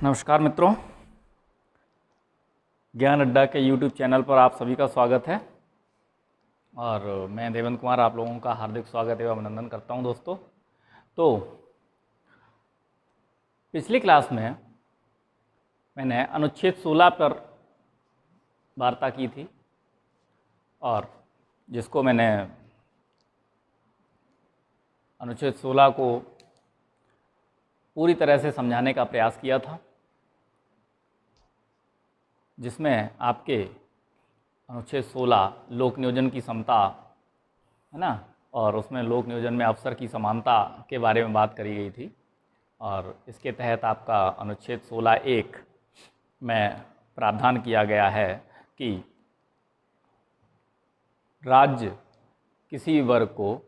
नमस्कार मित्रों, ज्ञान अड्डा के YouTube चैनल पर आप सभी का स्वागत है। और मैं देवेंद्र कुमार आप लोगों का हार्दिक स्वागत एवं अभिनंदन करता हूं। दोस्तों, तो पिछली क्लास में मैंने अनुच्छेद 16 पर वार्ता की थी और जिसको मैंने अनुच्छेद 16 को पूरी तरह से समझाने का प्रयास किया था, जिसमें आपके अनुच्छेद 16 लोक नियोजन की समता है ना, और उसमें लोक नियोजन में अवसर की समानता के बारे में बात करी गई थी। और इसके तहत आपका अनुच्छेद 16(1) में प्रावधान किया गया है कि राज्य किसी भी वर्ग को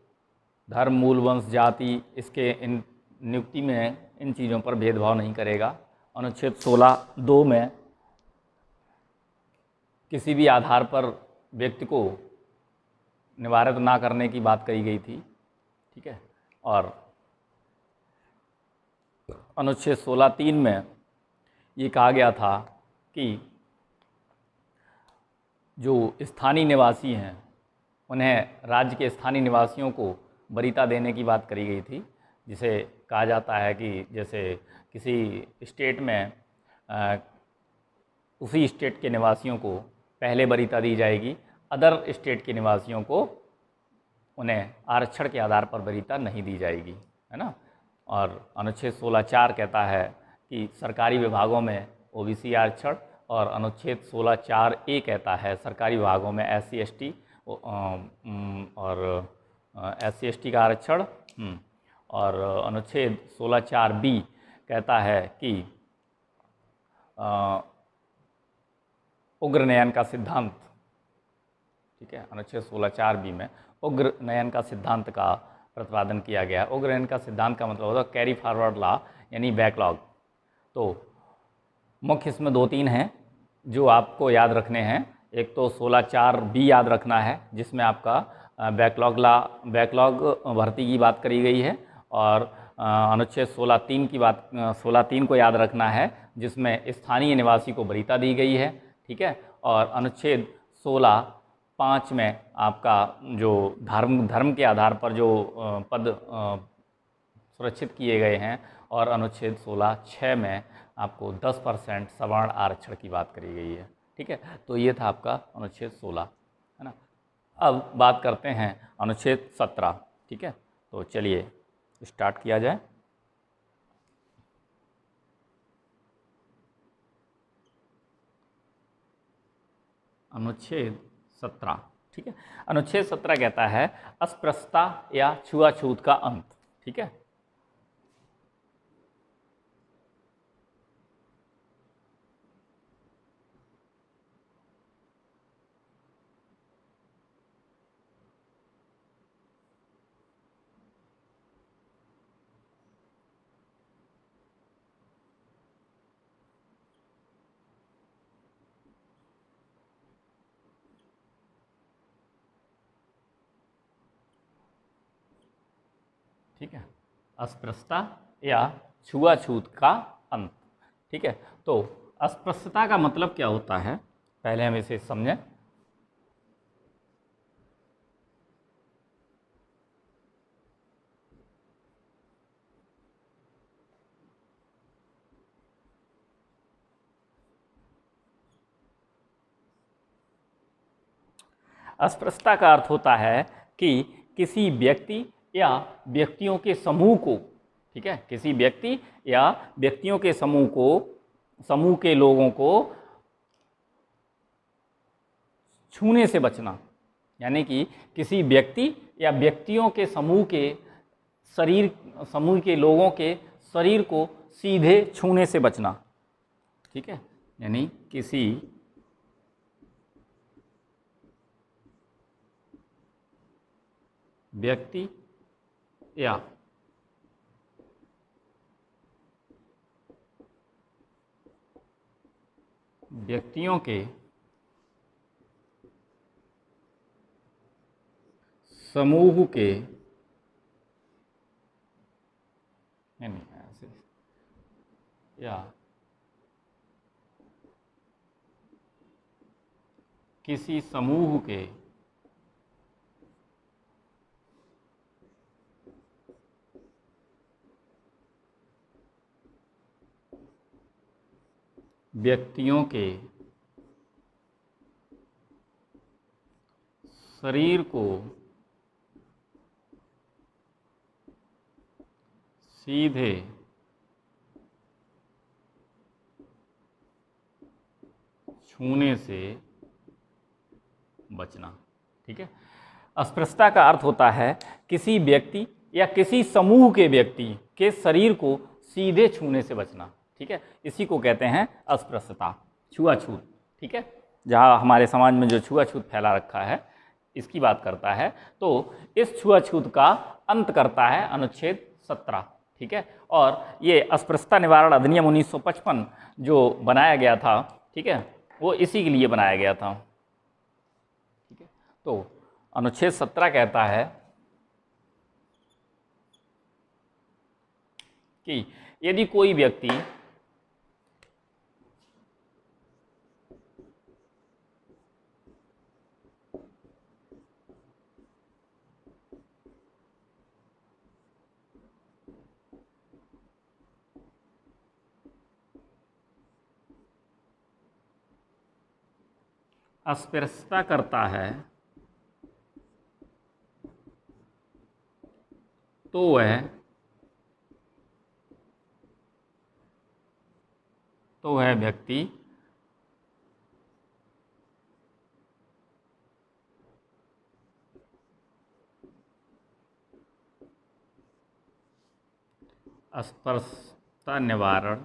धर्म, मूल, वंश, जाति, इसके इन नियुक्ति में इन चीज़ों पर भेदभाव नहीं करेगा। अनुच्छेद 16(2) में किसी भी आधार पर व्यक्ति को निवारित ना करने की बात कही गई थी, ठीक है। और अनुच्छेद 16(3) में ये कहा गया था कि जो स्थानीय निवासी हैं उन्हें राज्य के स्थानीय निवासियों को वरीयता देने की बात करी गई थी, जिसे कहा जाता है कि जैसे किसी स्टेट में उसी स्टेट के निवासियों को पहले वरीयता दी जाएगी, अदर स्टेट के निवासियों को उन्हें आरक्षण के आधार पर वरीयता नहीं दी जाएगी, है ना। और अनुच्छेद 16(4) कहता है कि सरकारी विभागों में ओबीसी आरक्षण, और अनुच्छेद 16(4)(a) कहता है सरकारी विभागों में SC ST और SC ST का आरक्षण। और अनुच्छेद 16(4)(b) कहता है कि उग्र नयन का सिद्धांत, ठीक है। अनुच्छेद 16(4)(b) में उग्र नयन का सिद्धांत का प्रतिपादन किया गया है। उग्र नयन का सिद्धांत का मतलब होता है कैरी फॉरवर्ड लॉ, यानी बैकलॉग। तो मुख्य इसमें 2-3 हैं जो आपको याद रखने हैं। एक तो 16(4)(b) याद रखना है, जिसमें आपका बैकलॉग भर्ती की बात करी गई है। और अनुच्छेद 16(3) की बात 16(3) को याद रखना है, जिसमें स्थानीय निवासी को वरीयता दी गई है, ठीक है। और अनुच्छेद 16(5) में आपका जो धर्म के आधार पर जो पद सुरक्षित किए गए हैं, और अनुच्छेद 16(6) में आपको 10% सवर्ण आरक्षण की बात करी गई है, ठीक है। तो ये था आपका अनुच्छेद 16, है ना। अब बात करते हैं अनुच्छेद 17, ठीक है। तो चलिए स्टार्ट किया जाए। अनुच्छेद 17, ठीक है। अनुच्छेद 17 कहता है अस्पृश्यता या छुआछूत का अंत, ठीक है। ठीक है, अस्पृश्यता या छुआछूत का अंत, ठीक है। तो अस्पृश्यता का मतलब क्या होता है, पहले हम इसे समझें। अस्पृश्यता का अर्थ होता है कि किसी व्यक्ति या व्यक्तियों के समूह को, ठीक है, किसी व्यक्ति या व्यक्तियों के समूह के लोगों को छूने से बचना, यानी कि किसी व्यक्ति या व्यक्तियों के समूह के लोगों के शरीर को सीधे छूने से बचना, ठीक है। यानी किसी व्यक्ति या व्यक्तियों के समूह के नहीं ऐसे या किसी समूह के व्यक्तियों के शरीर को सीधे छूने से बचना। ठीक है, अस्पृश्यता का अर्थ होता है किसी व्यक्ति या किसी समूह के व्यक्ति के शरीर को सीधे छूने से बचना। ठीक है, इसी को कहते हैं अस्पृश्यता, छुआछूत। ठीक है, जहाँ हमारे समाज में जो छुआछूत फैला रखा है इसकी बात करता है। तो इस छुआछूत का अंत करता है अनुच्छेद 17। ठीक है, और ये अस्पृश्यता निवारण अधिनियम 1955 जो बनाया गया था, ठीक है, वो इसी के लिए बनाया गया था। ठीक है, तो अनुच्छेद 17 कहता है कि यदि कोई व्यक्ति अस्पृश्यता करता है तो वह व्यक्ति अस्पृश्यता निवारण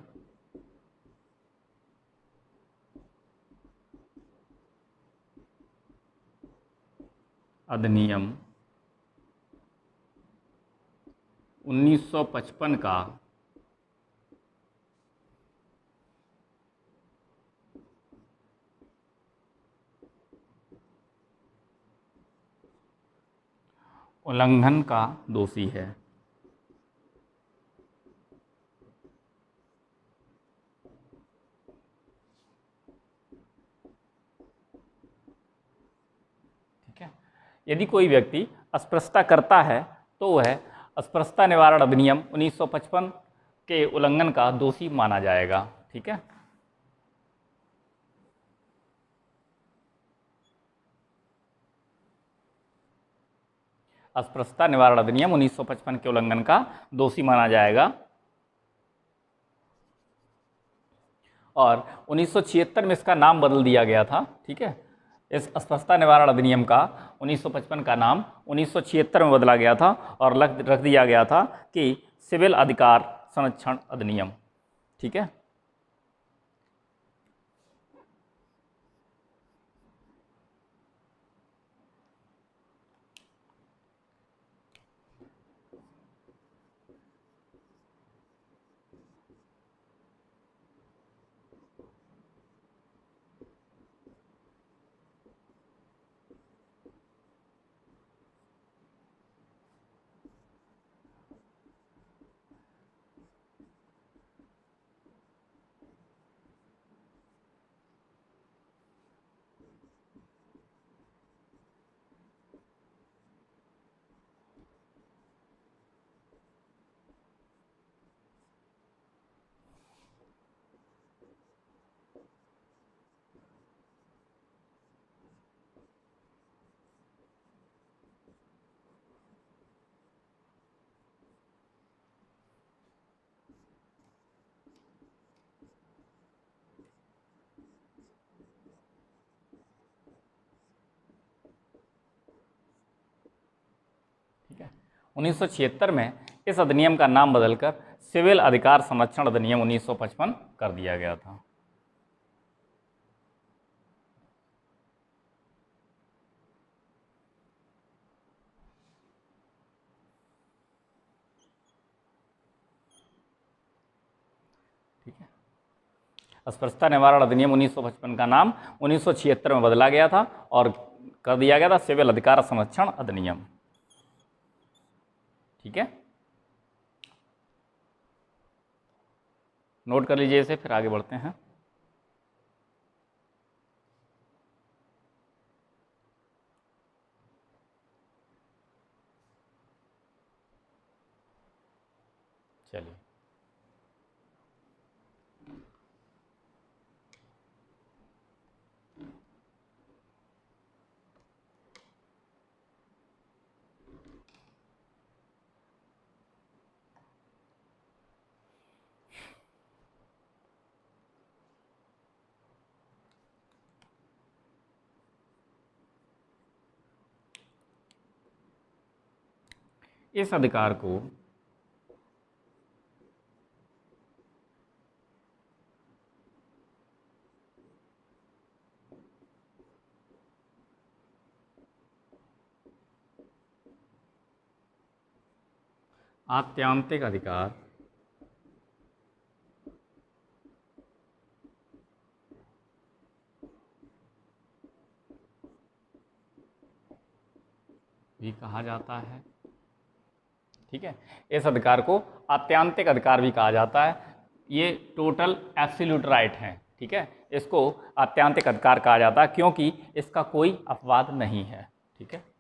अधिनियम 1955 का उल्लंघन का दोषी है। ठीक है, यदि कोई व्यक्ति अस्पृश्यता करता है तो वह अस्पृश्यता निवारण अधिनियम 1955 के उल्लंघन का दोषी माना जाएगा। ठीक है, अस्पृश्यता निवारण अधिनियम 1955 के उल्लंघन का दोषी माना जाएगा। और 1976 में इसका नाम बदल दिया गया था। ठीक है, इस अस्पृश्यता निवारण अधिनियम का 1955 का नाम 1976 में बदला गया था और रख दिया गया था कि सिविल अधिकार संरक्षण अधिनियम। ठीक है, ठीक है, 1976 में इस अधिनियम का नाम बदलकर सिविल अधिकार संरक्षण अधिनियम 1955 कर दिया गया था। ठीक है, अस्पृश्यता निवारण अधिनियम 1955 का नाम 1976 में बदला गया था और कर दिया गया था सिविल अधिकार संरक्षण अधिनियम। ठीक है, नोट कर लीजिए इसे, फिर आगे बढ़ते हैं। चलिए, इस अधिकार को आत्यांतिक अधिकार भी कहा जाता है। ठीक है, इस अधिकार को आत्यांतिक अधिकार भी कहा जाता है। ये टोटल एब्सोल्यूट राइट है। ठीक है, इसको आत्यांतिक अधिकार कहा जाता है क्योंकि इसका कोई अपवाद नहीं है। ठीक है,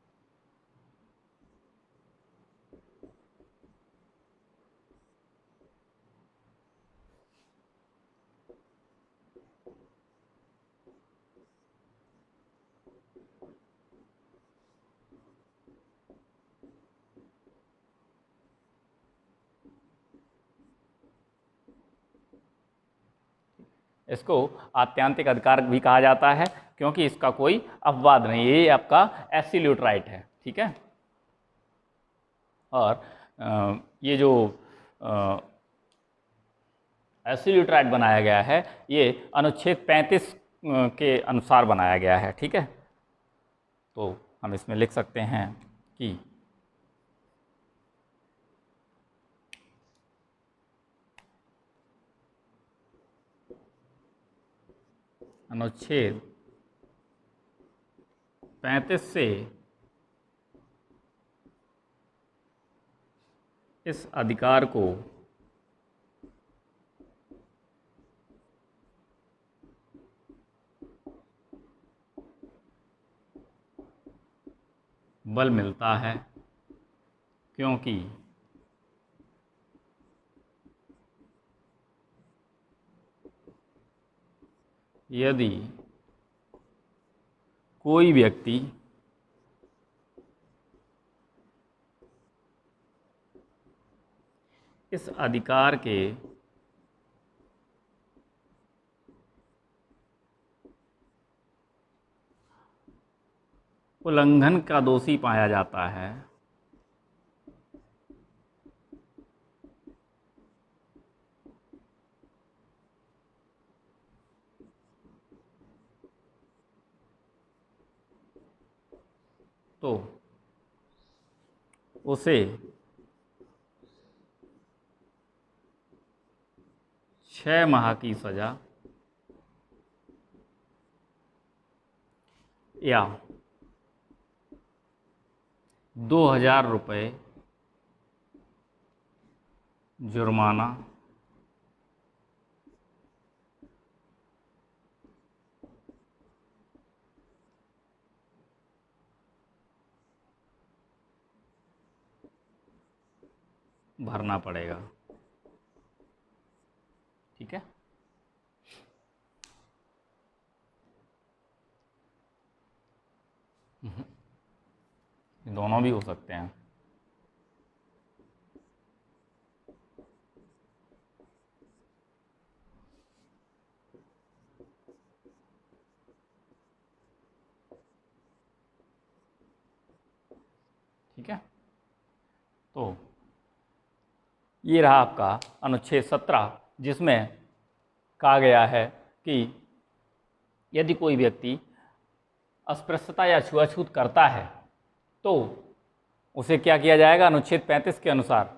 इसको आत्यांतिक अधिकार भी कहा जाता है क्योंकि इसका कोई अपवाद नहीं, ये आपका एब्सोल्यूट राइट है। ठीक है, और ये जो एब्सोल्यूट राइट बनाया गया है ये अनुच्छेद 35 के अनुसार बनाया गया है। ठीक है, तो हम इसमें लिख सकते हैं कि अनुच्छेद 35 से इस अधिकार को बल मिलता है क्योंकि यदि कोई व्यक्ति इस अधिकार के उल्लंघन का दोषी पाया जाता है तो उसे 6 माह की सजा या 2,000 रुपये जुर्माना भरना पड़ेगा। ठीक है, दोनों भी हो सकते हैं। ठीक है, तो ये रहा आपका अनुच्छेद 17 जिसमें कहा गया है कि यदि कोई व्यक्ति अस्पृश्यता या छुआछूत करता है तो उसे क्या किया जाएगा, अनुच्छेद 35 के अनुसार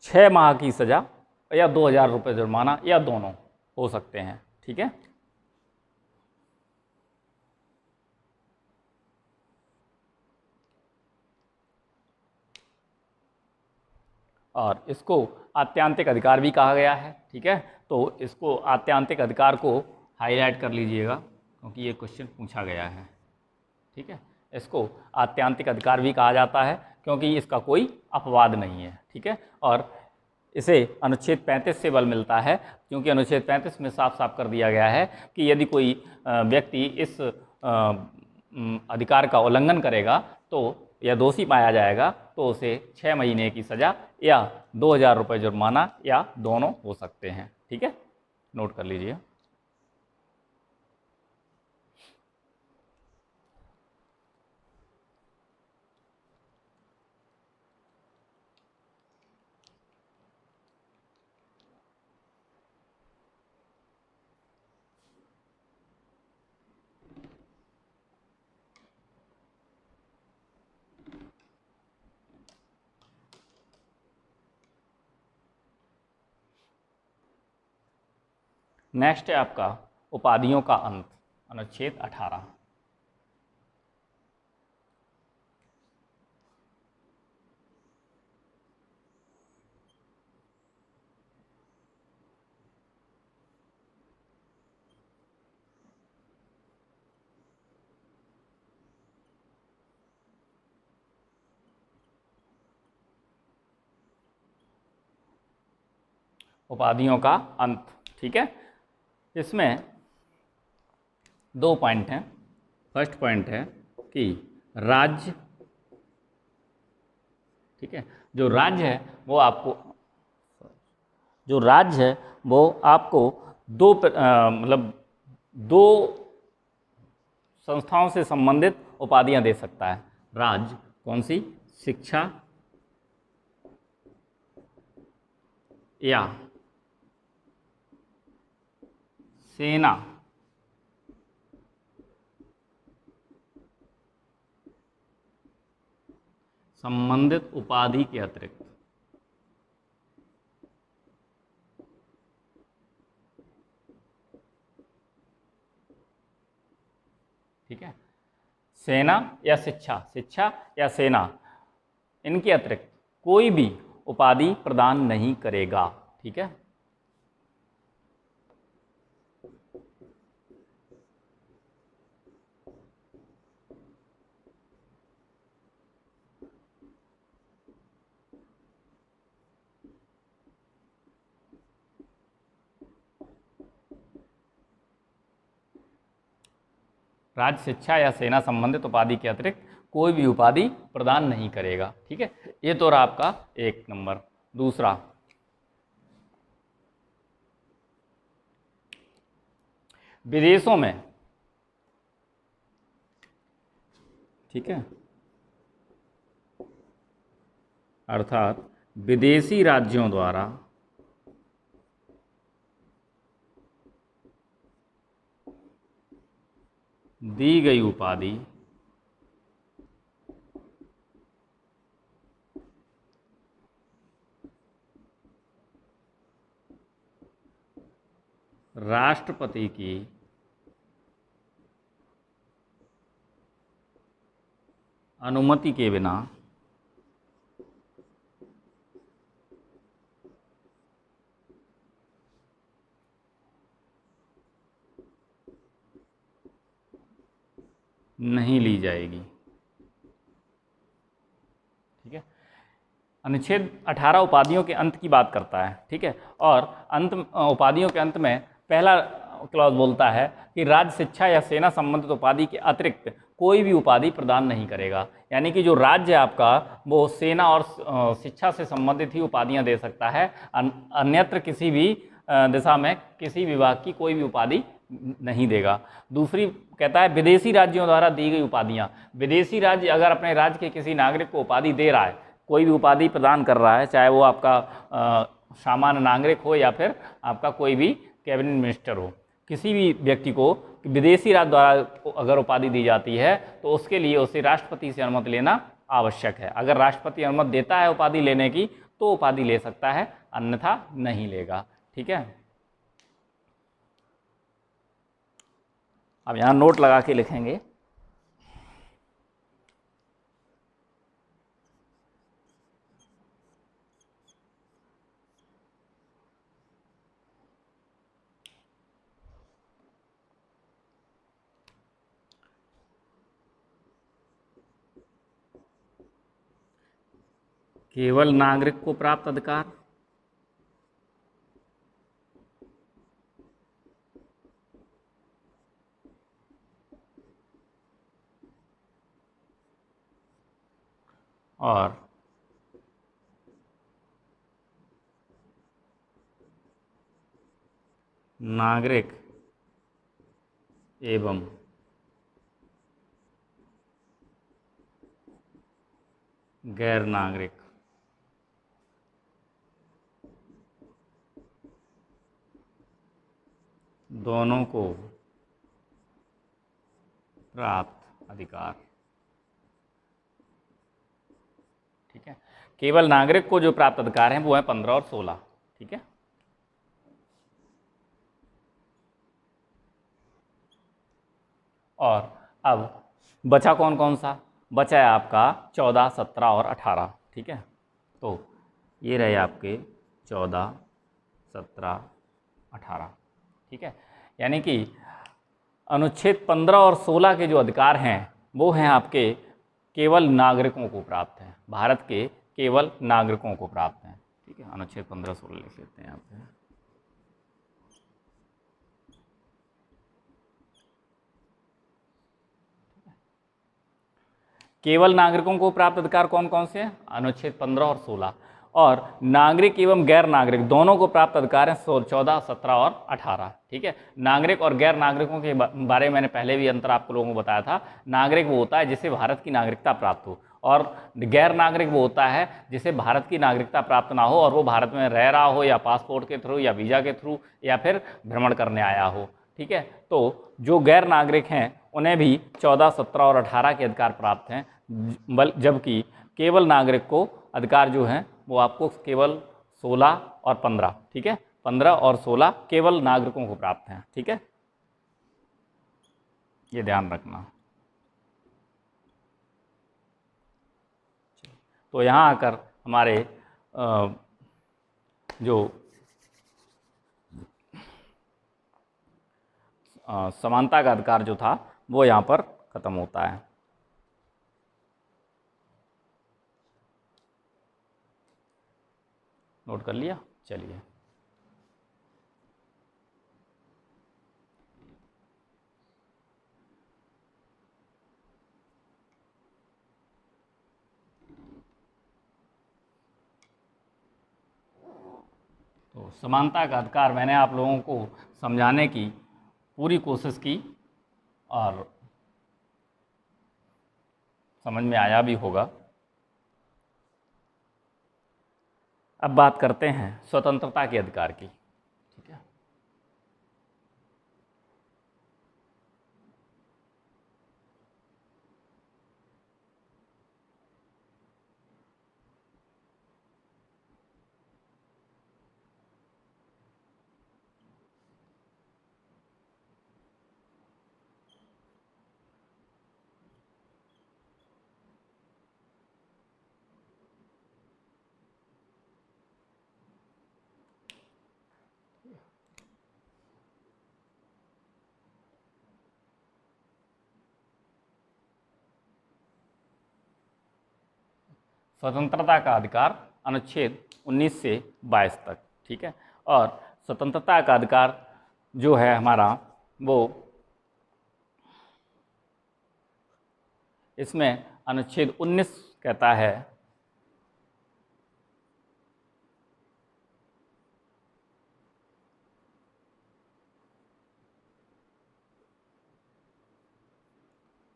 6 माह की सजा या 2,000 रुपये जुर्माना या दोनों हो सकते हैं। ठीक है, और इसको आत्यांतिक अधिकार भी कहा गया है। ठीक है, तो इसको आत्यांतिक अधिकार को हाईलाइट कर लीजिएगा क्योंकि ये क्वेश्चन पूछा गया है। ठीक है, इसको आत्यांतिक अधिकार भी कहा जाता है क्योंकि इसका कोई अपवाद नहीं है। ठीक है, और इसे अनुच्छेद 35 से बल मिलता है, क्योंकि अनुच्छेद 35 में साफ साफ कर दिया गया है कि यदि कोई व्यक्ति इस अधिकार का उल्लंघन करेगा तो या दोषी पाया जाएगा तो उसे 6 महीने की सज़ा या 2,000 रुपये जुर्माना या दोनों हो सकते हैं। ठीक है, नोट कर लीजिए। नेक्स्ट है आपका उपाधियों का अंत, अनुच्छेद 18। उपाधियों का अंत। ठीक है, इसमें 2 पॉइंट हैं। फर्स्ट पॉइंट है कि राज्य, ठीक है, जो राज्य है वो आपको मतलब दो संस्थाओं से संबंधित उपाधियां दे सकता है। राज्य कौन सी? शिक्षा या सेना संबंधित उपाधि के अतिरिक्त। ठीक है, सेना या शिक्षा या सेना, इनके अतिरिक्त कोई भी उपाधि प्रदान नहीं करेगा। ठीक है, राज्य शिक्षा या सेना संबंधित उपाधि के अतिरिक्त कोई भी उपाधि प्रदान नहीं करेगा। ठीक है, ये तो रहा आपका 1 नंबर। दूसरा, विदेशों में, ठीक है, अर्थात विदेशी राज्यों द्वारा दी गई उपाधि राष्ट्रपति की अनुमति के बिना नहीं ली जाएगी। ठीक है, अनुच्छेद 18 उपाधियों के अंत की बात करता है। ठीक है, और उपाधियों के अंत में पहला क्लॉज बोलता है कि राज्य शिक्षा या सेना संबंधित उपाधि के अतिरिक्त कोई भी उपाधि प्रदान नहीं करेगा। यानी कि जो राज्य है आपका वो सेना और शिक्षा से संबंधित ही उपाधियां दे सकता है, अन्यत्र किसी भी दिशा में किसी विभाग की कोई भी उपाधि नहीं देगा। दूसरी कहता है विदेशी राज्यों द्वारा दी गई उपाधियां। विदेशी राज्य अगर अपने राज्य के किसी नागरिक को उपाधि दे रहा है, कोई भी उपाधि प्रदान कर रहा है, चाहे वो आपका सामान्य नागरिक हो या फिर आपका कोई भी कैबिनेट मिनिस्टर हो, किसी भी व्यक्ति को विदेशी राज्य द्वारा अगर उपाधि दी जाती है तो उसके लिए उसे राष्ट्रपति से अनुमति लेना आवश्यक है। अगर राष्ट्रपति अनुमति देता है उपाधि लेने की तो उपाधि ले सकता है, अन्यथा नहीं लेगा। ठीक है, अब यहाँ नोट लगा के लिखेंगे। केवल नागरिक को प्राप्त अधिकार, और नागरिक एवं गैर नागरिक दोनों को प्राप्त अधिकार। ठीक है, केवल नागरिक को जो प्राप्त अधिकार हैं वो है 15 और 16। ठीक है, और अब बचा कौन कौन सा? बचा है आपका 14, 17 और 18। ठीक है, तो ये रहे आपके 14, 17, 18। ठीक है, यानी कि अनुच्छेद 15 और 16 के जो अधिकार हैं वो हैं आपके केवल नागरिकों को प्राप्त हैं, भारत के केवल नागरिकों को प्राप्त हैं। ठीक है, अनुच्छेद 15, 16 लिख लेते हैं यहाँ पे। केवल नागरिकों को प्राप्त अधिकार कौन कौन से हैं? अनुच्छेद 15 और 16। और नागरिक एवं गैर नागरिक दोनों को प्राप्त अधिकार हैं 14, 17 और 18। ठीक है, नागरिक और गैर नागरिकों के बारे में मैंने पहले भी अंतर आपको लोगों को बताया था। नागरिक वो होता है जिसे भारत की नागरिकता प्राप्त हो, और गैर नागरिक वो होता है जिसे भारत की नागरिकता प्राप्त ना हो और वो भारत में रह रहा हो, या पासपोर्ट के थ्रू, या वीज़ा के थ्रू, या फिर भ्रमण करने आया हो। ठीक है, तो जो गैर नागरिक हैं उन्हें भी 14, 17 और 18 के अधिकार प्राप्त हैं, जबकि केवल नागरिक को अधिकार जो हैं वो आपको केवल 16 और 15। ठीक है, 15 और 16 केवल नागरिकों को प्राप्त हैं। ठीक है, ये ध्यान रखना। तो यहाँ आकर हमारे जो समानता का अधिकार जो था वो यहाँ पर खत्म होता है। नोट कर लिया? चलिए, तो समानता का अधिकार मैंने आप लोगों को समझाने की पूरी कोशिश की और समझ में आया भी होगा। अब बात करते हैं स्वतंत्रता के अधिकार की। ठीक है, स्वतंत्रता का अधिकार अनुच्छेद 19 से 22 तक। ठीक है, और स्वतंत्रता का अधिकार जो है हमारा वो इसमें अनुच्छेद 19 कहता है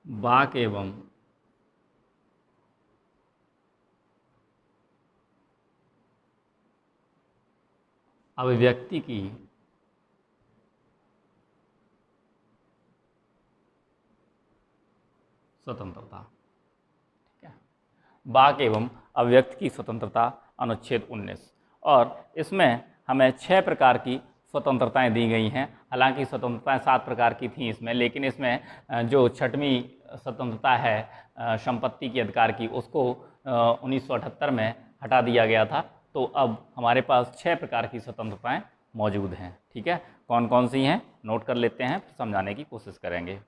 वाक एवं अभिव्यक्ति की स्वतंत्रता। ठीक है, वाक एवं अभिव्यक्ति की स्वतंत्रता अनुच्छेद 19। और इसमें हमें 6 प्रकार की स्वतंत्रताएं दी गई हैं। हालांकि स्वतंत्रताएं 7 प्रकार की थी इसमें, लेकिन इसमें जो 6वीं स्वतंत्रता है संपत्ति के अधिकार की, उसको 1978 में हटा दिया गया था। तो अब हमारे पास 6 प्रकार की स्वतंत्रताएं मौजूद हैं। ठीक है, कौन कौन सी हैं नोट कर लेते हैं, फिर समझाने की कोशिश करेंगे।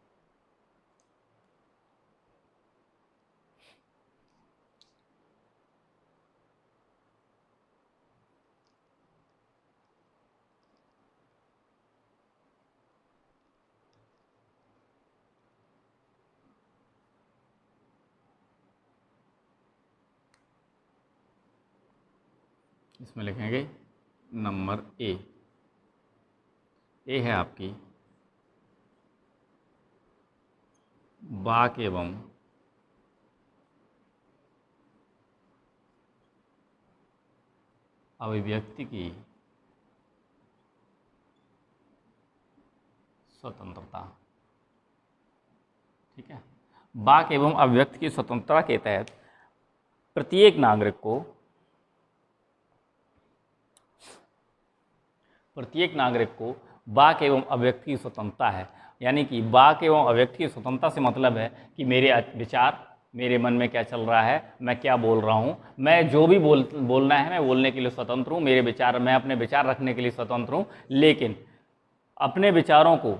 इसमें लिखेंगे नंबर ए है आपकी वाक्य एवं अभिव्यक्ति की स्वतंत्रता। ठीक है, वाक्य एवं अभिव्यक्ति की स्वतंत्रता के तहत प्रत्येक नागरिक को वाक्य एवं अभिव्यक्ति की स्वतंत्रता है। यानी कि वाक्य एवं अभिव्यक्ति की स्वतंत्रता से मतलब है कि मेरे विचार, मेरे मन में क्या चल रहा है, मैं क्या बोल रहा हूँ, मैं जो भी बोलना है मैं बोलने के लिए स्वतंत्र हूँ, मेरे विचार, मैं अपने विचार रखने के लिए स्वतंत्र हूँ। लेकिन अपने विचारों को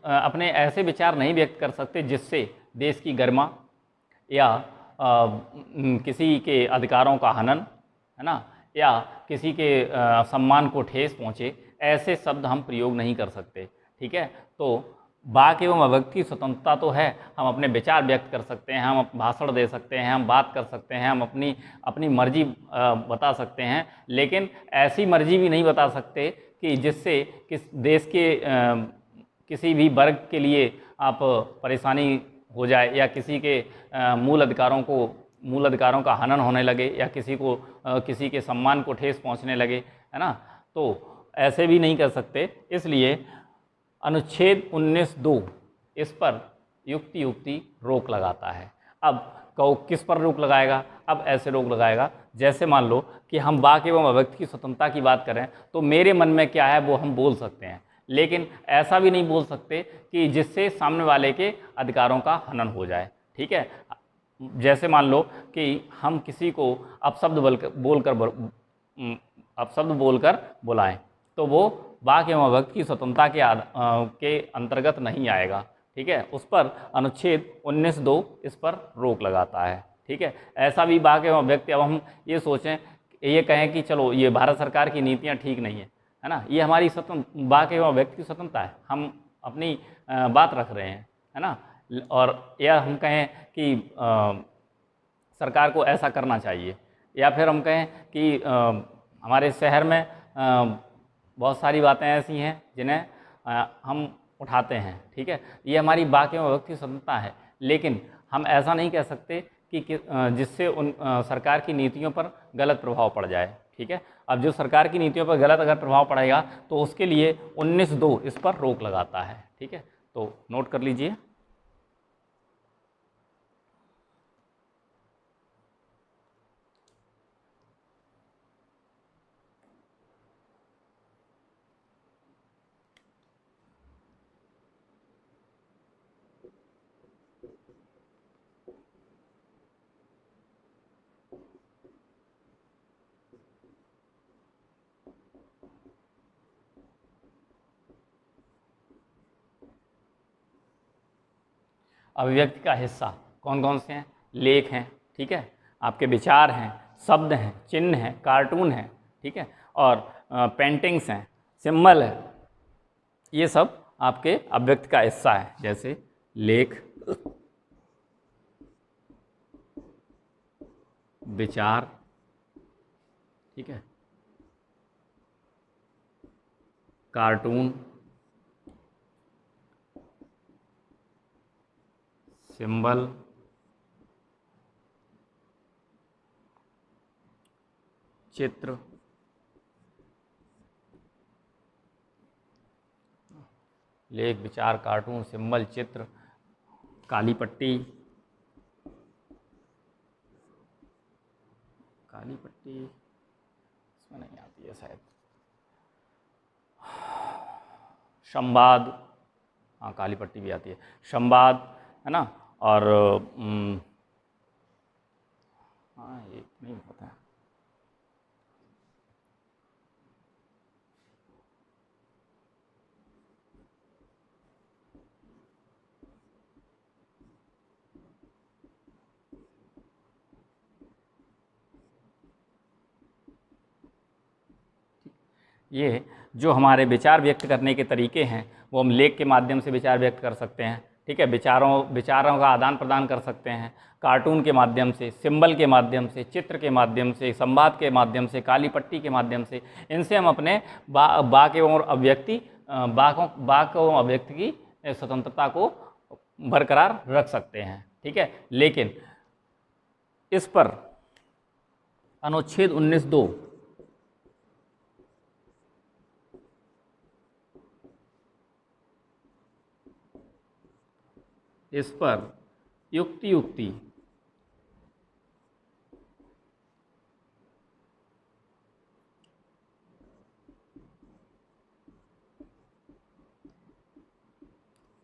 अपने ऐसे विचार नहीं व्यक्त कर सकते जिससे देश की गरिमा या किसी के अधिकारों का हनन, है ना, या किसी के सम्मान को ठेस पहुँचे, ऐसे शब्द हम प्रयोग नहीं कर सकते। ठीक है, तो वाक्य एवं अभिव्यक्ति की स्वतंत्रता तो है, हम अपने विचार व्यक्त कर सकते हैं, हम भाषण दे सकते हैं, हम बात कर सकते हैं, हम अपनी मर्जी बता सकते हैं, लेकिन ऐसी मर्जी भी नहीं बता सकते कि जिससे किस देश के किसी भी वर्ग के लिए आप परेशानी हो जाए, या किसी के मूल अधिकारों का हनन होने लगे, या किसी के सम्मान को ठेस पहुंचने लगे, है ना। तो ऐसे भी नहीं कर सकते। इसलिए अनुच्छेद 19(2) इस पर युक्ति रोक लगाता है। अब कहो किस पर रोक लगाएगा? अब ऐसे रोक लगाएगा जैसे मान लो कि हम वाक्य एवं अभिव्यक्ति की स्वतंत्रता की बात करें तो मेरे मन में क्या है वो हम बोल सकते हैं, लेकिन ऐसा भी नहीं बोल सकते कि जिससे सामने वाले के अधिकारों का हनन हो जाए। ठीक है, जैसे मान लो कि हम किसी को अपशब्द बोलकर बुलाएं तो वो वाक्य एवं अभिव्यक्ति की स्वतंत्रता के अंतर्गत नहीं आएगा। ठीक है, उस पर अनुच्छेद 19(2) इस पर रोक लगाता है। ठीक है, ऐसा भी वाक्य एवं अभिव्यक्ति, अब हम ये सोचें, ये कहें कि चलो ये भारत सरकार की नीतियाँ ठीक नहीं है ना, ये हमारी वाक्य एवं अभिव्यक्ति की स्वतंत्रता है, हम अपनी बात रख रहे हैं, है ना। और या हम कहें कि सरकार को ऐसा करना चाहिए, या फिर हम कहें कि हमारे शहर में बहुत सारी बातें ऐसी हैं जिन्हें हम उठाते हैं। ठीक है, ये हमारी वाक्य एवं अभिव्यक्ति की स्वतंत्रता है, लेकिन हम ऐसा नहीं कह सकते कि जिससे उन सरकार की नीतियों पर गलत प्रभाव पड़ जाए। ठीक है, अब जो सरकार की नीतियों पर गलत अगर प्रभाव पड़ेगा तो उसके लिए 19(2) इस पर रोक लगाता है। ठीक है, तो नोट कर लीजिए। अभिव्यक्ति का हिस्सा कौन कौन से हैं? लेख हैं, ठीक है, आपके विचार हैं, शब्द हैं, चिन्ह हैं, कार्टून हैं, ठीक है, और पेंटिंग्स हैं, सिंबल है, ये सब आपके अभिव्यक्ति का हिस्सा है। जैसे लेख, विचार, ठीक है, कार्टून, सिंबल, चित्र, लेख, विचार, कार्टून, सिंबल, चित्र, काली पट्टी, इसमें नहीं आती है शायद, संवाद, हाँ काली पट्टी भी आती है, संवाद, है ना, और हाँ ये नहीं पता है, ये जो हमारे विचार व्यक्त करने के तरीके हैं वो हम लेख के माध्यम से विचार व्यक्त कर सकते हैं, ठीक है, विचारों का आदान प्रदान कर सकते हैं कार्टून के माध्यम से, सिंबल के माध्यम से, चित्र के माध्यम से, संवाद के माध्यम से, काली पट्टी के माध्यम से। इनसे हम अपने वाक्य एवं अभिव्यक्ति की स्वतंत्रता को बरकरार रख सकते हैं। ठीक है, लेकिन इस पर अनुच्छेद 19(2) इस पर युक्ति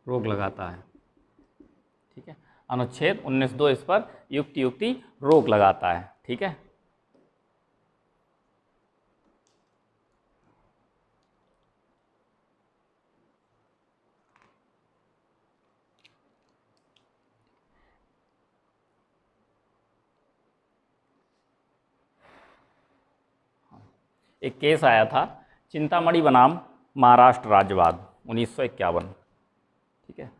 रोक लगाता है। ठीक है, अनुच्छेद 19(2) इस पर युक्ति रोक लगाता है। ठीक है, एक केस आया था चिंतामणि बनाम महाराष्ट्र राज्यवाद 1951। ठीक है,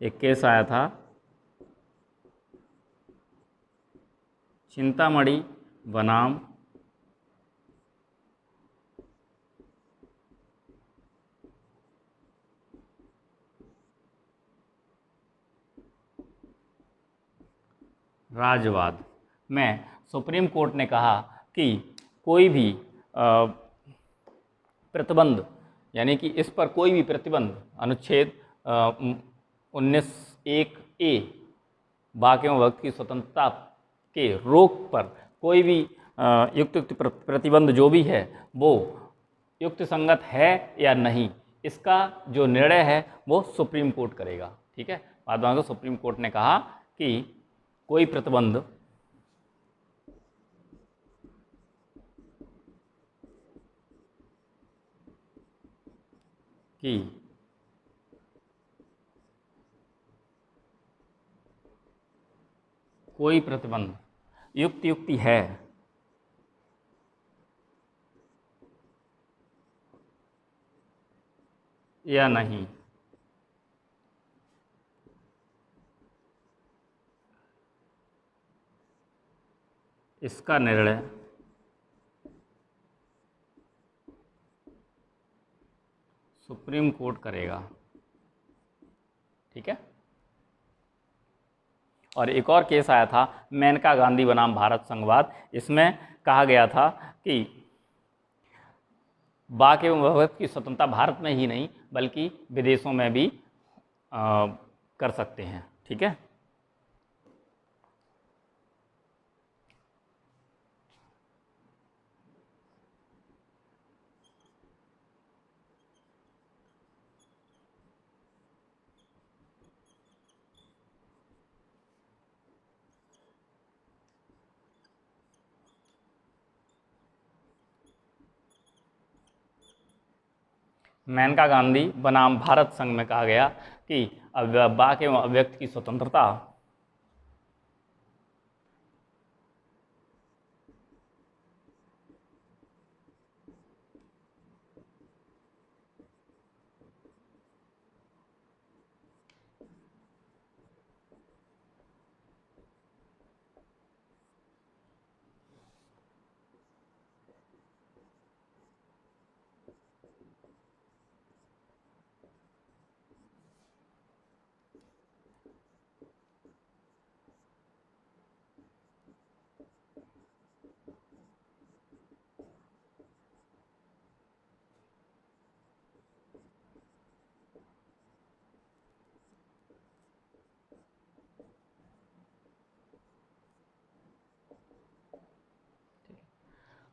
एक केस आया था चिंतामणि बनाम राज्यवाद में सुप्रीम कोर्ट ने कहा कि कोई भी प्रतिबंध, यानी कि इस पर कोई भी प्रतिबंध अनुच्छेद 19(1)(a) वाक्य एवं वक्त की स्वतंत्रता के रोक पर कोई भी युक्त प्रतिबंध जो भी है वो युक्त संगत है या नहीं, इसका जो निर्णय है वो सुप्रीम कोर्ट करेगा। ठीक है, बाद में सुप्रीम कोर्ट ने कहा कि कोई प्रतिबंध कि कोई प्रतिबंध युक्ति है या नहीं, इसका निर्णय सुप्रीम कोर्ट करेगा। ठीक है, और एक और केस आया था मेनका गांधी बनाम भारत संघवाद। इसमें कहा गया था कि वाक एवं वक्फ की स्वतंत्रता भारत में ही नहीं बल्कि विदेशों में भी कर सकते हैं। ठीक है, मेनका गांधी बनाम भारत संघ में कहा गया कि वाक एवं अभिव्यक्ति की स्वतंत्रता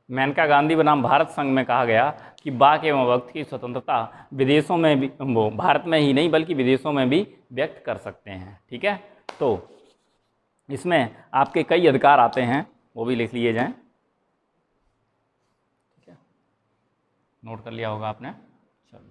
मेनका गांधी बनाम भारत संघ में कहा गया कि वाक एवं वक्त की स्वतंत्रता विदेशों में भी, वो भारत में ही नहीं बल्कि विदेशों में भी व्यक्त कर सकते हैं। ठीक है, तो इसमें आपके कई अधिकार आते हैं, वो भी लिख लिए जाएं। ठीक है, नोट कर लिया होगा आपने। चलिए,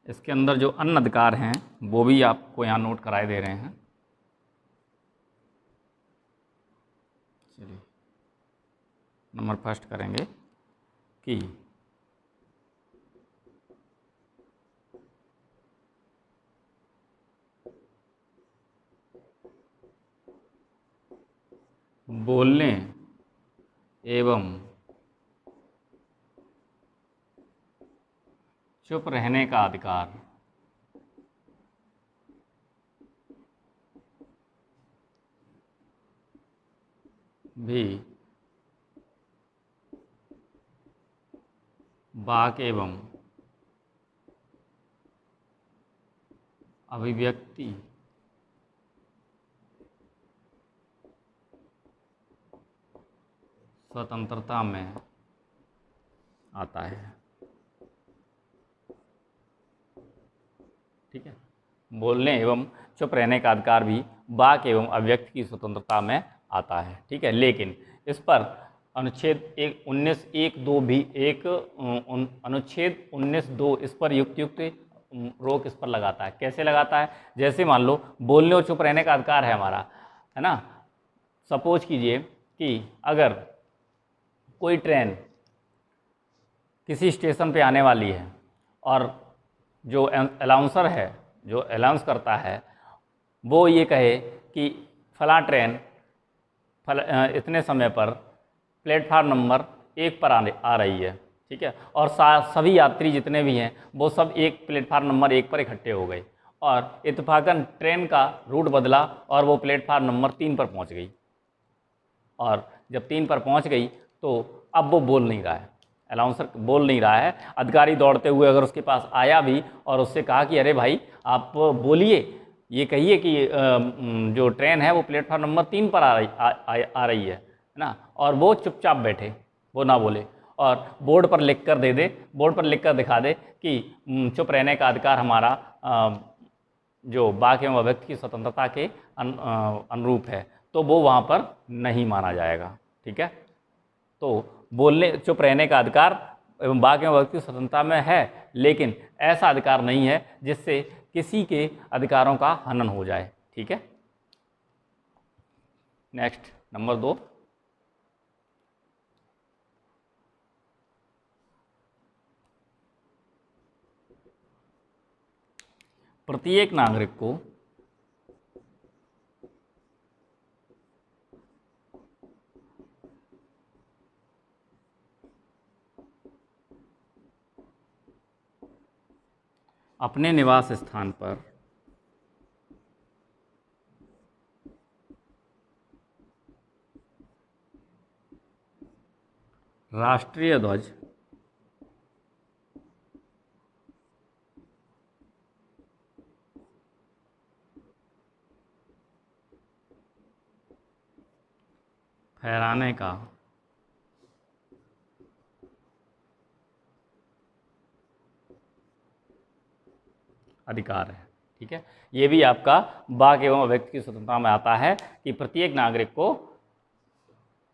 इसके अंदर जो अन्य अधिकार हैं वो भी आपको यहाँ नोट कराए दे रहे हैं। चलिए नंबर फर्स्ट करेंगे कि बोलने एवं चुप रहने का अधिकार भी वाक एवं अभिव्यक्ति स्वतंत्रता में आता है। ठीक है, बोलने एवं चुप रहने का अधिकार भी वाक एवं अभिव्यक्ति की स्वतंत्रता में आता है। ठीक है, लेकिन इस पर अनुच्छेद 19(1)(2) भी एक अनुच्छेद 19(2) इस पर युक्त रोक इस पर लगाता है। कैसे लगाता है? जैसे मान लो बोलने और चुप रहने का अधिकार है हमारा, है ना। सपोज कीजिए कि अगर कोई ट्रेन किसी स्टेशन पे आने वाली है और जो अनाउंसर है, जो अनाउंस करता है, वो ये कहे कि फलां ट्रेन इतने समय पर प्लेटफार्म नंबर 1 पर आ रही है। ठीक है, और सभी यात्री जितने भी हैं वो सब एक प्लेटफार्म नंबर 1 पर इकट्ठे हो गए और इत्तेफाकन ट्रेन का रूट बदला और वो प्लेटफार्म नंबर 3 पर पहुंच गई। और जब 3 पर पहुंच गई तो अब वो बोल नहीं रहा है, अनाउंसर बोल नहीं रहा है। अधिकारी दौड़ते हुए अगर उसके पास आया भी और उससे कहा कि अरे भाई आप बोलिए, ये कहिए कि जो ट्रेन है वो प्लेटफार्म नंबर 3 पर आ रही है ना, और वो चुपचाप बैठे, वो ना बोले और बोर्ड पर लिख कर दे दे, बोर्ड पर लिख कर दिखा दे कि चुप रहने का अधिकार हमारा जो वाक एवं अभिव्यक्ति की स्वतंत्रता के अनुरूप है, तो वो वहाँ पर नहीं माना जाएगा। ठीक है, तो बोलने चुप रहने का अधिकार एवं वाक एवं अभिव्यक्ति की स्वतंत्रता में है, लेकिन ऐसा अधिकार नहीं है जिससे किसी के अधिकारों का हनन हो जाए। ठीक है, नेक्स्ट नंबर 2, प्रत्येक नागरिक को अपने निवास स्थान पर राष्ट्रीय ध्वज फहराने का अधिकार है। ठीक है, ये भी आपका वाक एवं अभिव्यक्ति की स्वतंत्रता में आता है कि प्रत्येक नागरिक को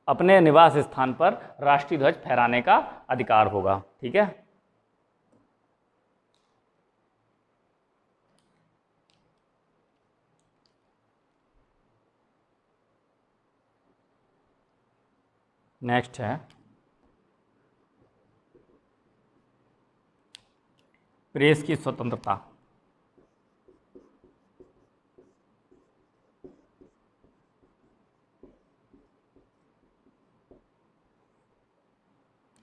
अपने निवास स्थान पर राष्ट्रीय ध्वज फहराने का अधिकार होगा। ठीक है, नेक्स्ट है प्रेस की स्वतंत्रता।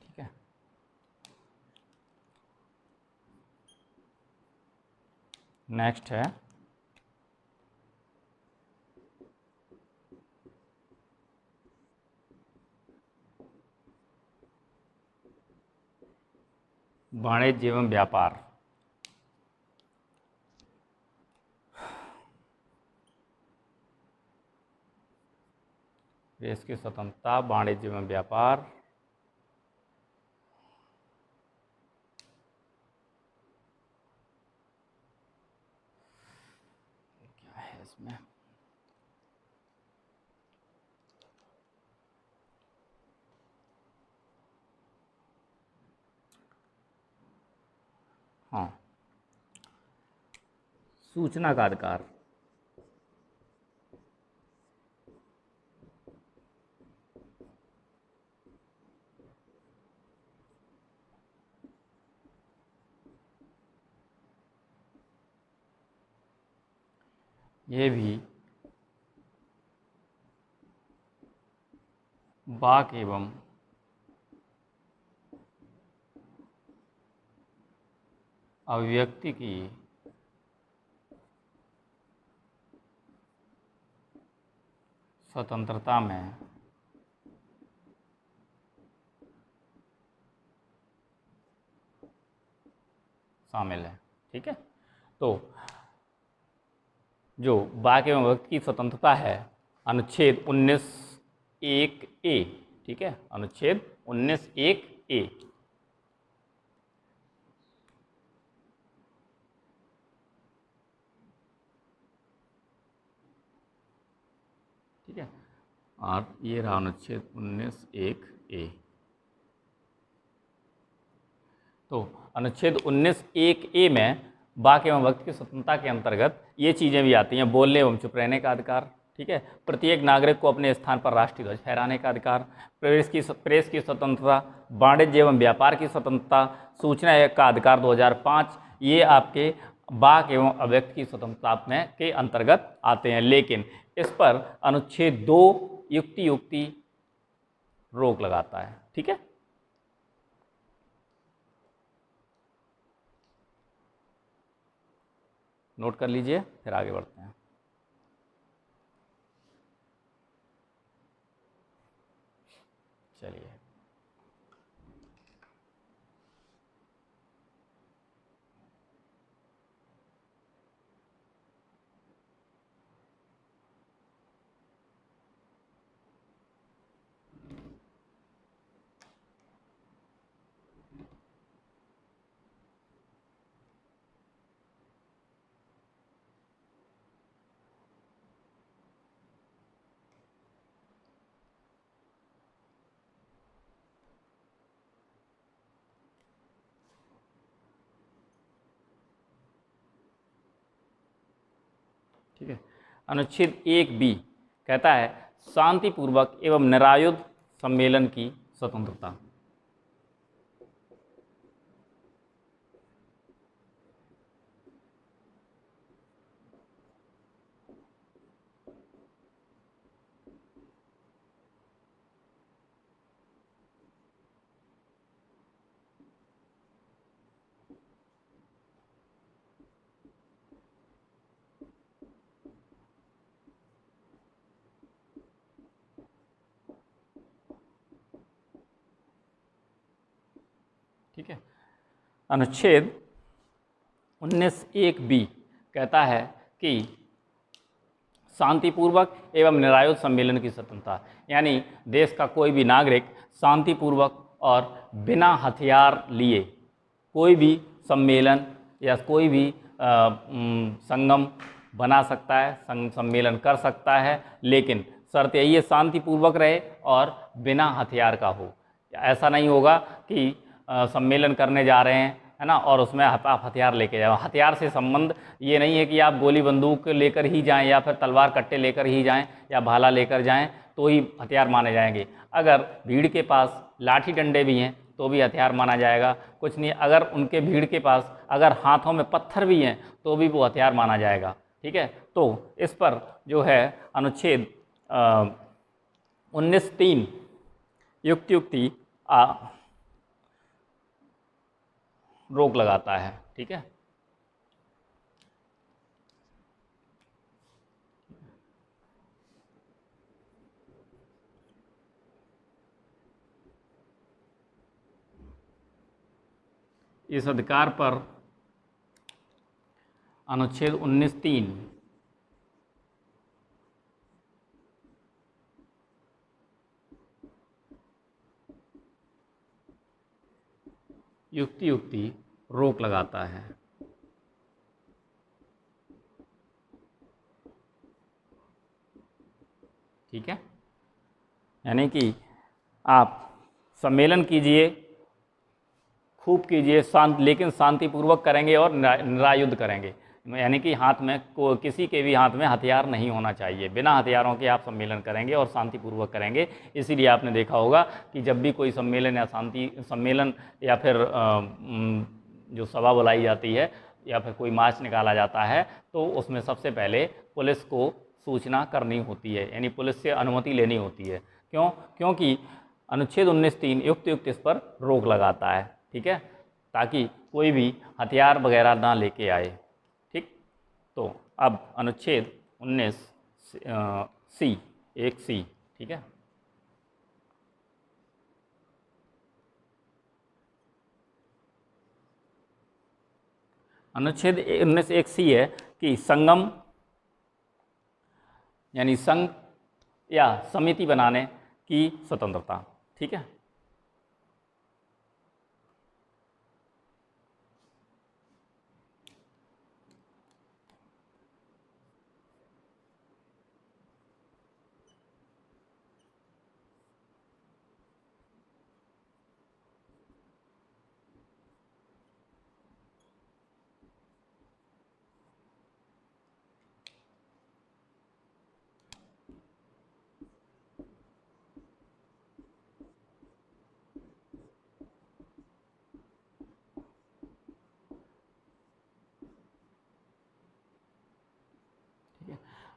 ठीक है, नेक्स्ट है वाणिज्य एवं व्यापार। प्रेस की स्वतंत्रता, वाणिज्य एवं व्यापार। क्या है इसमें? हाँ, सूचना का अधिकार। ये भी वाक एवं अभिव्यक्ति की स्वतंत्रता में शामिल है। ठीक है, तो जो वाक एवं अभिव्यक्ति की स्वतंत्रता है अनुच्छेद 19(1)(a), ठीक है, अनुच्छेद 19(1)(a। ठीक है, और ये रहा अनुच्छेद 19(1)(a। तो अनुच्छेद 19(1)(a) में वाक एवं अभिव्यक्ति की स्वतंत्रता के अंतर्गत ये चीज़ें भी आती हैं। बोलने एवं चुप रहने का अधिकार, ठीक है, प्रत्येक नागरिक को अपने स्थान पर राष्ट्रीय ध्वज फहराने का अधिकार, प्रेस की स्वतंत्रता, वाणिज्य एवं व्यापार की स्वतंत्रता, सूचना का अधिकार 2005, ये आपके वाक एवं अभिव्यक्ति की स्वतंत्रता में के अंतर्गत आते हैं। लेकिन इस पर अनुच्छेद 2 युक्ति रोक लगाता है। ठीक है, नोट कर लीजिए, फिर आगे बढ़ते हैं। चलिए, ठीक है, अनुच्छेद 1(b) कहता है शांतिपूर्वक एवं निरायुध सम्मेलन की स्वतंत्रता। ठीक है, अनुच्छेद 19(1)(b) कहता है कि शांतिपूर्वक एवं निरायुध सम्मेलन की स्वतंत्रता, यानी देश का कोई भी नागरिक शांतिपूर्वक और बिना हथियार लिए कोई भी सम्मेलन या कोई भी संगम बना सकता है, सम्मेलन कर सकता है, लेकिन शर्त यही है शांतिपूर्वक रहे और बिना हथियार का हो। ऐसा नहीं होगा कि सम्मेलन करने जा रहे हैं, है ना, और उसमें आप हथियार लेके जाओ। हथियार से संबंध ये नहीं है कि आप गोली बंदूक लेकर ही जाएं या फिर तलवार कट्टे लेकर ही जाएं या भाला लेकर जाएं तो ही हथियार माने जाएंगे। अगर भीड़ के पास लाठी डंडे भी हैं तो भी हथियार माना जाएगा। कुछ नहीं, अगर उनके भीड़ के पास अगर हाथों में पत्थर भी हैं तो भी वो हथियार माना जाएगा। ठीक है, तो इस पर जो है अनुच्छेद 19(3) युक्ति रोक लगाता है। ठीक है, इस अधिकार पर अनुच्छेद 19(3) युक्ति रोक लगाता है। ठीक है, यानी कि आप सम्मेलन कीजिए, खूब कीजिए, लेकिन शांतिपूर्वक करेंगे और निरायुध करेंगे। यानी कि हाथ में किसी के भी हाथ में हथियार नहीं होना चाहिए। बिना हथियारों के आप सम्मेलन करेंगे और शांतिपूर्वक करेंगे। इसीलिए आपने देखा होगा कि जब भी कोई सम्मेलन या शांति सम्मेलन या फिर जो सभा बुलाई जाती है या फिर कोई मार्च निकाला जाता है तो उसमें सबसे पहले पुलिस को सूचना करनी होती है, यानी पुलिस से अनुमति लेनी होती है। क्यों? क्योंकि अनुच्छेद 19(3) युक्त इस पर रोक लगाता है, ठीक है, ताकि कोई भी हथियार वगैरह ना लेके आए। ठीक, तो अब अनुच्छेद 19 सी 1C, ठीक है, अनुच्छेद 19(1) है कि संगम यानी संघ या समिति बनाने की स्वतंत्रता। ठीक है,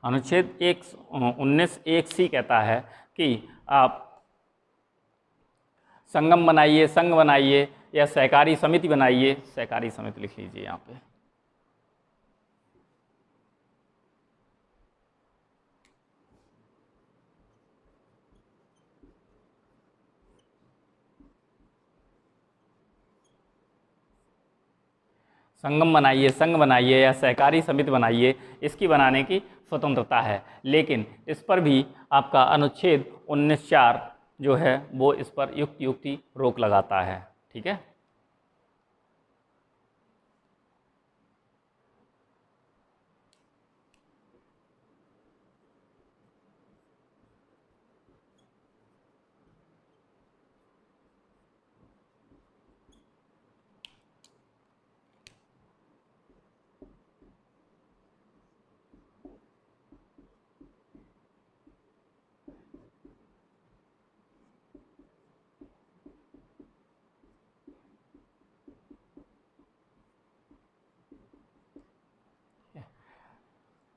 अनुच्छेद 19(1) कहता है कि आप संगम बनाइए, संघ बनाइए या सहकारी समिति बनाइए। सहकारी समिति लिख लीजिए यहाँ पे। संगम बनाइए, संघ बनाइए या सहकारी समिति बनाइए, इसकी बनाने की स्वतंत्रता है। लेकिन इस पर भी आपका अनुच्छेद 19(4) जो है वो इस पर युक्ति रोक लगाता है। ठीक है,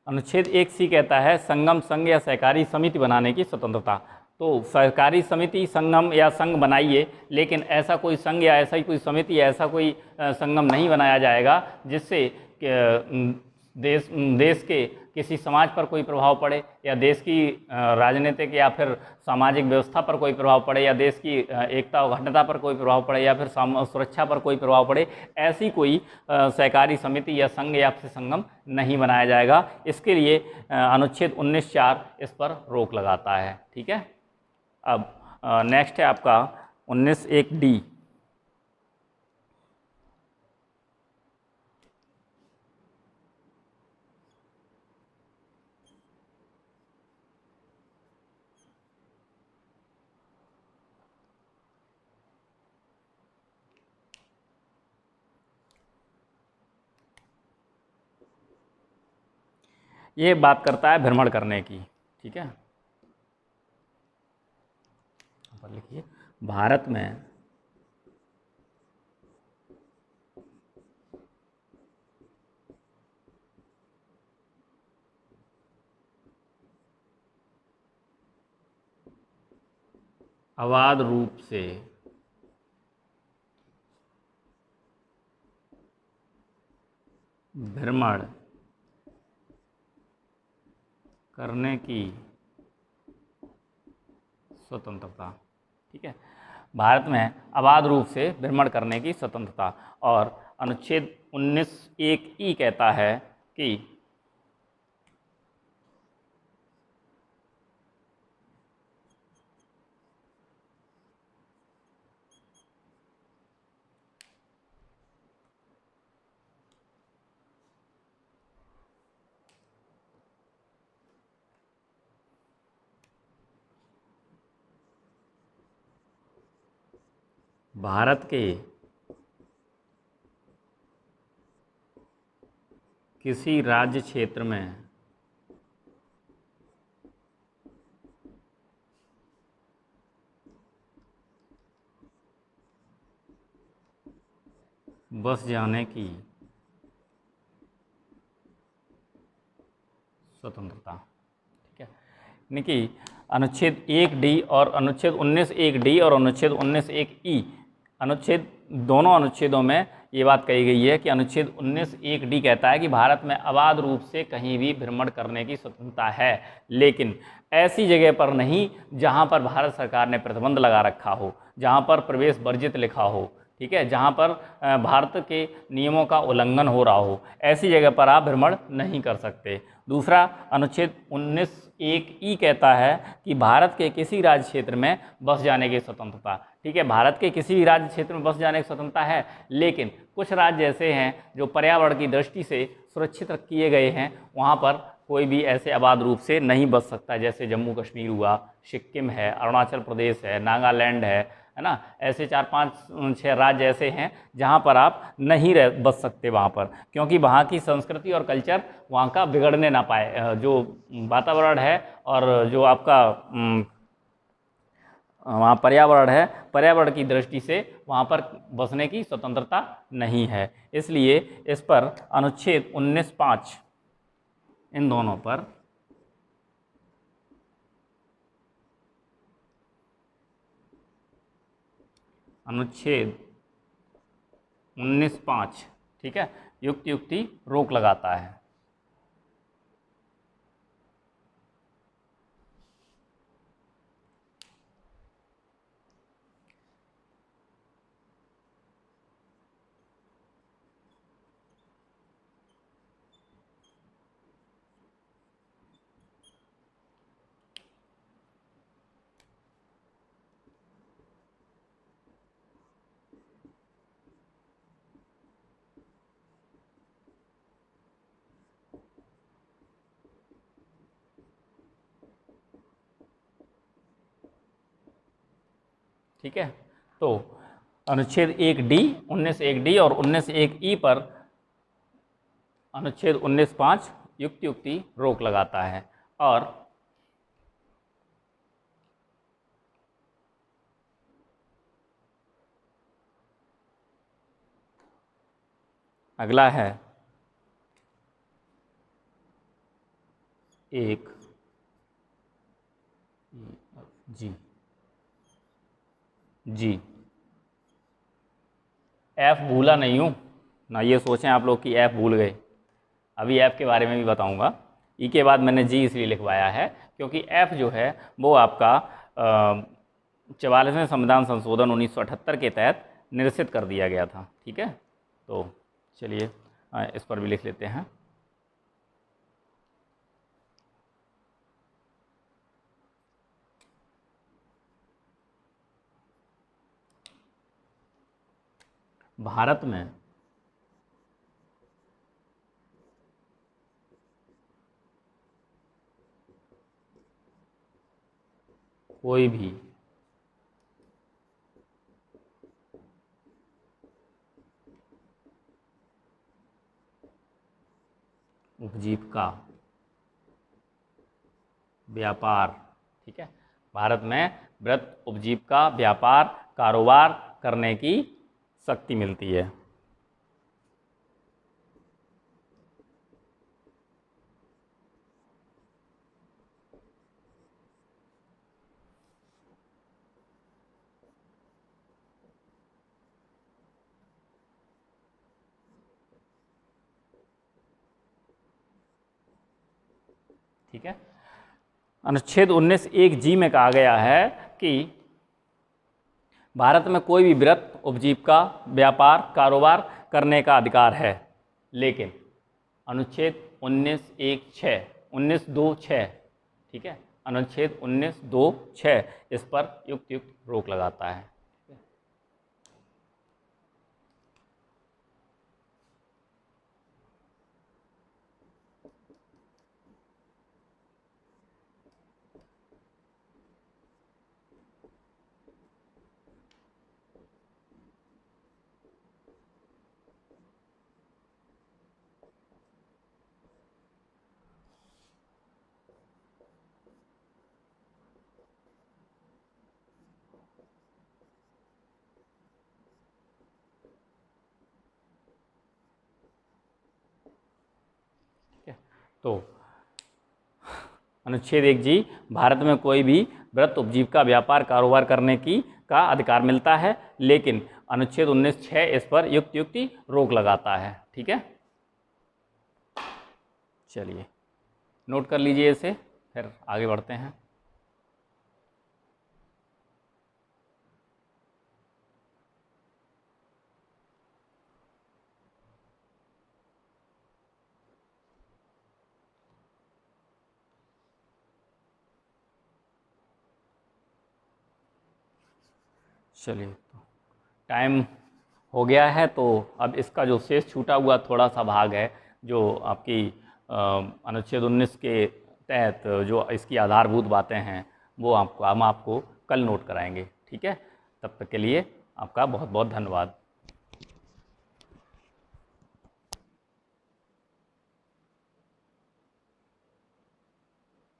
अनुच्छेद 1C कहता है संगम, संघ या सहकारी समिति बनाने की स्वतंत्रता। तो सहकारी समिति, संगम या संघ बनाइए, लेकिन ऐसा कोई संघ या ऐसा ही कोई समिति या ऐसा कोई संगम नहीं बनाया जाएगा जिससे देश के किसी समाज पर कोई प्रभाव पड़े या देश की राजनीतिक या फिर सामाजिक व्यवस्था पर कोई प्रभाव पड़े या देश की एकता और अखंडता पर कोई प्रभाव पड़े या फिर सुरक्षा पर कोई प्रभाव पड़े। ऐसी कोई सहकारी समिति या संघ या फिर संगम नहीं बनाया जाएगा। इसके लिए अनुच्छेद 19(4) इस पर रोक लगाता है। ठीक है, अब नेक्स्ट है आपका 19(1)D। ये बात करता है भ्रमण करने की। ठीक है, पर लिखिए भारत में अबाध रूप से भ्रमण करने की स्वतंत्रता। ठीक है, भारत में अबाध रूप से भ्रमण करने की स्वतंत्रता। और अनुच्छेद 19(1)E कहता है कि भारत के किसी राज्य क्षेत्र में बस जाने की स्वतंत्रता। ठीक है, यानी कि अनुच्छेद 1 डी और अनुच्छेद 19 1 डी और अनुच्छेद 19 1 ई, अनुच्छेद दोनों अनुच्छेदों में ये बात कही गई है कि अनुच्छेद 19 1 डी कहता है कि भारत में अबाध रूप से कहीं भी भ्रमण करने की स्वतंत्रता है, लेकिन ऐसी जगह पर नहीं जहां पर भारत सरकार ने प्रतिबंध लगा रखा हो, जहां पर प्रवेश वर्जित लिखा हो। ठीक है, जहां पर भारत के नियमों का उल्लंघन हो रहा हो, ऐसी जगह पर आप भ्रमण नहीं कर सकते। दूसरा, अनुच्छेद 19 1 ई कहता है कि भारत के किसी राज्य क्षेत्र में बस जाने की स्वतंत्रता। ठीक है, भारत के किसी भी राज्य क्षेत्र में बस जाने की स्वतंत्रता है, लेकिन कुछ राज्य ऐसे हैं जो पर्यावरण की दृष्टि से सुरक्षित किए गए हैं, वहाँ पर कोई भी ऐसे अबाध रूप से नहीं बस सकता, जैसे जम्मू कश्मीर हुआ, सिक्किम है, अरुणाचल प्रदेश है, नागालैंड है ना। ऐसे 4 5 6 राज्य ऐसे हैं जहाँ पर आप नहीं रह बस सकते वहाँ पर, क्योंकि वहाँ की संस्कृति और कल्चर वहाँ का बिगड़ने ना पाए। जो वातावरण है और जो आपका वहाँ पर्यावरण है, पर्यावरण की दृष्टि से वहाँ पर बसने की स्वतंत्रता नहीं है। इसलिए इस पर अनुच्छेद 19 5 इन दोनों पर अनुच्छेद 19 5, ठीक है, युक्त युक्ति रोक लगाता है। ठीक है, तो अनुच्छेद 1 डी, 19 1 डी और 19 1 ई पर अनुच्छेद 19 5 युक्त युक्ति रोक लगाता है। और अगला है 1 जी जी। एफ भूला नहीं हूँ ना, ये सोचें आप लोग कि एफ भूल गए। अभी एफ के बारे में भी बताऊंगा। ई के बाद मैंने जी इसलिए लिखवाया है क्योंकि एफ जो है वो आपका 44वें संविधान संशोधन 1978 के तहत निरसित कर दिया गया था। ठीक है, तो चलिए इस पर भी लिख लेते हैं। भारत में कोई भी उपजीविका व्यापार, ठीक है, भारत में वृत्त उपजीविका व्यापार कारोबार करने की शक्ति मिलती है। ठीक है, अनुच्छेद 19 1 जी में कहा गया है कि भारत में कोई भी वृत्त उपजीविका व्यापार कारोबार करने का अधिकार है, लेकिन अनुच्छेद 19 2 6, ठीक है, अनुच्छेद 19 2 6 इस पर युक्त युक्त रोक लगाता है। तो अनुच्छेद 1 जी, भारत में कोई भी वृत्त उपजीविका व्यापार कारोबार करने का अधिकार मिलता है, लेकिन अनुच्छेद 19(6) इस पर युक्ति रोक लगाता है। ठीक है, चलिए नोट कर लीजिए इसे, फिर आगे बढ़ते हैं। चलिए, तो टाइम हो गया है, तो अब इसका जो शेष छूटा हुआ थोड़ा सा भाग है, जो आपकी अनुच्छेद 19 के तहत जो इसकी आधारभूत बातें हैं, वो हम आपको कल नोट कराएंगे। ठीक है, तब तक के लिए आपका बहुत बहुत धन्यवाद।